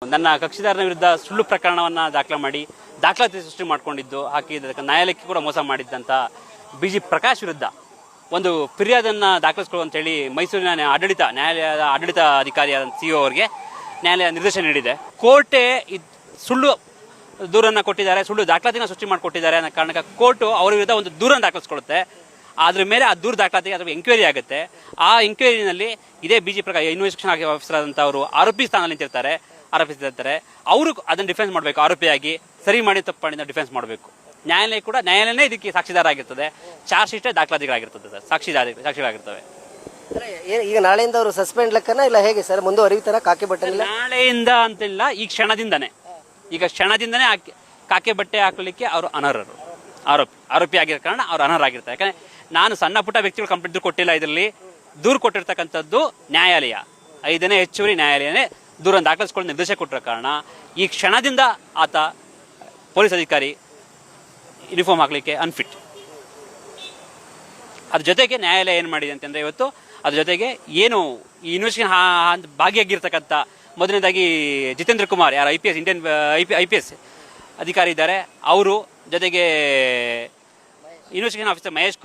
ನನ್ನ ಕಕ್ಷಿದಾರನ ವಿರುದ್ಧ ಸುಳ್ಳು ಪ್ರಕರಣವನ್ನು ದಾಖಲೆ ಮಾಡಿ ದಾಖಲಾತಿ ಸೃಷ್ಟಿ ಮಾಡಿಕೊಂಡಿದ್ದು ನ್ಯಾಯಾಲಯಕ್ಕೆ ಕೂಡ ಮೋಸ ಮಾಡಿದ್ದಂಥ BG ಪ್ರಕಾಶ್ ವಿರುದ್ಧ ಒಂದು ಫಿರ್ಯಾದನ್ನು ದಾಖಲಿಸ್ಕೊಳ್ಳುವಂತೇಳಿ ಮೈಸೂರಿನ ನ್ಯಾಯಾಲಯದ ಆಡಳಿತ ಅಧಿಕಾರಿಯಾದ CEO ಅವರಿಗೆ ನ್ಯಾಯಾಲಯ ನಿರ್ದೇಶನ ನೀಡಿದೆ. ಕೋರ್ಟೇ ಸುಳ್ಳು ದೂರನ್ನು ಕೊಟ್ಟಿದ್ದಾರೆ, ಸುಳ್ಳು ದಾಖಲಾತಿನ ಸೃಷ್ಟಿ ಮಾಡಿಕೊಟ್ಟಿದ್ದಾರೆ ಅನ್ನೋ ಕಾರಣಕ್ಕೆ ಕೋರ್ಟು ಅವರ ವಿರುದ್ಧ ಒಂದು ದೂರನ್ನು ದಾಖಲಿಸ್ಕೊಳ್ಳುತ್ತೆ. ಅದ್ರ ಮೇಲೆ ಆ ದೂರ ದಾಖಲಾತಿಗೆ ಅಥವಾ ಎಂಕ್ವೈರಿ ಆಗುತ್ತೆ. ಆ ಎಂಕ್ವೈರಿನಲ್ಲಿ ಇದೇ BG ಪ್ರಕಾಶ್ ಇನ್ವೆಸ್ಟಿಗೇಷನ್ ಆಫೀಸರ್ ಆದಂಥವರು ಆರೋಪಿ ಸ್ಥಾನದಲ್ಲಿ ನಿಂತಿರ್ತಾರೆ, ಆರೋಪಿಸಿರ್ತಾರೆ. ಅವರು ಅದನ್ನು ಡಿಫೆನ್ಸ್ ಮಾಡಬೇಕು, ಆರೋಪಿಯಾಗಿ ಸರಿ ಮಾಡಿ ತಪ್ಪು ಮಾಡಿದ ಡಿಫೆನ್ಸ್ ಮಾಡಬೇಕು. ನ್ಯಾಯಾಲಯನೇ ಇದಕ್ಕೆ ಸಾಕ್ಷಿದಾರ ಆಗಿರ್ತದೆ. ಚಾರ್ಜ್ ಶೀಟೇ ದಾಖಲಾತಿಗಳಾಗಿರ್ತದೆ ಸರ್, ಸಾಕ್ಷಿಗಳಾಗಿರ್ತವೆ. ಈಗ ನಾಳೆಯಿಂದ ಅವರು ಸಸ್ಪೆಂಡ್ ಲೆಕ್ಕನ ಇಲ್ಲ ಹೇಗೆ ಸರ್ ಮುಂದುವರಿತಾರ? ಕಾಕಿ ಬಟ್ಟೆ ನಾಳೆಯಿಂದ ಅಂತಿಲ್ಲ, ಈ ಕ್ಷಣದಿಂದನೇ ಕಾಕೆ ಬಟ್ಟೆ ಹಾಕಲಿಕ್ಕೆ ಅವರು ಅನರ್ಹರು. ಆರೋಪಿ ಆಗಿರೋ ಕಾರಣ ಅವ್ರು ಅನರ್ಹರಾಗಿರ್ತಾರೆ. ಯಾಕಂದ್ರೆ ನಾನು ಸಣ್ಣ ಪುಟ್ಟ ವ್ಯಕ್ತಿಗಳು ಕಂಪ್ಲೇಂಟ್ ದೂರು ಕೊಟ್ಟಿಲ್ಲ. ಇದರಲ್ಲಿ ದೂರು ಕೊಟ್ಟಿರ್ತಕ್ಕಂಥದ್ದು ನ್ಯಾಯಾಲಯ, 5ನೇ ಹೆಚ್ಚುವರಿ ನ್ಯಾಯಾಲಯನೇ ದೂರನ್ನು ದಾಖಲಿಸಿಕೊಂಡು ನಿರ್ದೇಶನ ಕೊಟ್ಟಿರೋ ಕಾರಣ ಈ ಕ್ಷಣದಿಂದ ಆತ ಪೊಲೀಸ್ ಅಧಿಕಾರಿ ಯೂನಿಫಾರ್ಮ್ ಹಾಕಲಿಕ್ಕೆ ಅನ್ಫಿಟ್. ಅದ್ರ ಜೊತೆಗೆ ನ್ಯಾಯಾಲಯ ಏನು ಮಾಡಿದೆ ಅಂತಂದರೆ ಇವತ್ತು ಅದ್ರ ಜೊತೆಗೆ ಏನು ಈ ಇನ್ವೆಸ್ಟಿಗೇಷನ್ ಭಾಗಿಯಾಗಿರ್ತಕ್ಕಂಥ ಮೊದಲನೇದಾಗಿ ಜಿತೇಂದ್ರ ಕುಮಾರ್, ಯಾರು ಇಂಡಿಯನ್ IPS ಅಧಿಕಾರಿ ಇದ್ದಾರೆ, ಅವರು ಜೊತೆಗೆ ಇನ್ವೆಸ್ಟಿಗೇಷನ್ ಆಫೀಸರ್ ಮಹೇಶ್